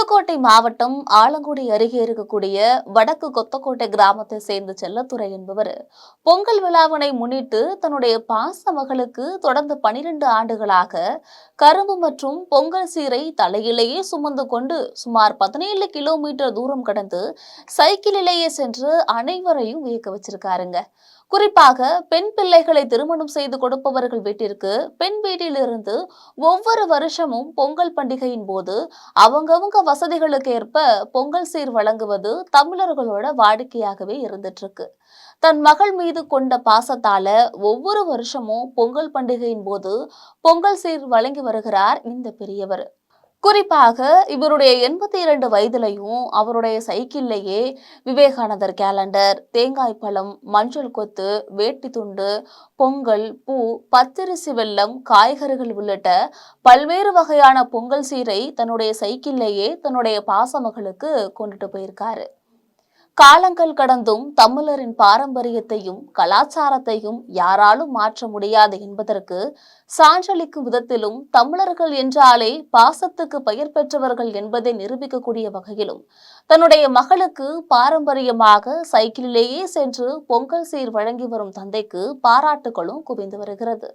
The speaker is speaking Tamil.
புதுக்கோட்டை மாவட்டம் ஆலங்குடி அருகே இருக்கக்கூடிய வடக்கு கொத்தக்கோட்டை கிராமத்தை சேர்ந்த செல்லத்துரை என்பவர் பொங்கல் விழாவினை முன்னிட்டு தன்னுடைய பாச மகளுக்கு தொடர்ந்து 12 ஆண்டுகளாக கரும்பு மற்றும் பொங்கல் சீரை தலையிலேயே சுமந்து கொண்டு சுமார் 17 கிலோமீட்டர் தூரம் கடந்து சைக்கிளிலேயே சென்று அனைவரையும் வியக்க வச்சிருக்காருங்க. குறிப்பாக பெண் பிள்ளைகளை திருமணம் செய்து கொடுப்பவர்கள் வீட்டிற்கு பெண் வீட்டிலிருந்து ஒவ்வொரு வருஷமும் பொங்கல் பண்டிகையின் போது அவங்கவங்க வசதிகளுக்கு ஏற்ப பொங்கல் சீர் வழங்குவது தமிழர்களோட வாடிக்கையாகவே இருந்துட்டு இருக்கு. தன் மகள் மீது கொண்ட பாசத்தால ஒவ்வொரு வருஷமும் பொங்கல் பண்டிகையின் போது பொங்கல் சீர் வழங்கி வருகிறார் இந்த பெரியவர். குறிப்பாக இவருடைய 82 வயதிலையும் அவருடைய சைக்கிள்லேயே விவேகானந்தர் கேலண்டர், தேங்காய் பழம், மஞ்சள் கொத்து, வேட்டி துண்டு, பொங்கல், பூ, பச்சரிசி வெல்லம், காய்கறிகள் உள்ளிட்ட பல்வேறு வகையான பொங்கல் சீரை தன்னுடைய சைக்கிள்லேயே தன்னுடைய பாசமகளுக்கு கொண்டுட்டு போயிருக்காரு. காலங்கள் கடந்தும் தமிழரின் பாரம்பரியத்தையும் கலாச்சாரத்தையும் யாராலும் மாற்ற முடியாது என்பதற்கு சான்றளிக்கும் விதத்திலும் தமிழர்கள் என்றாலே பாசத்துக்கு பெயர் பெற்றவர்கள் என்பதை நிரூபிக்கக்கூடிய வகையிலும் தன்னுடைய மகளுக்கு பாரம்பரியமாக சைக்கிளிலேயே சென்று பொங்கல் சீர் வழங்கி வரும் தந்தைக்கு பாராட்டுகளும் குவிந்து வருகிறது.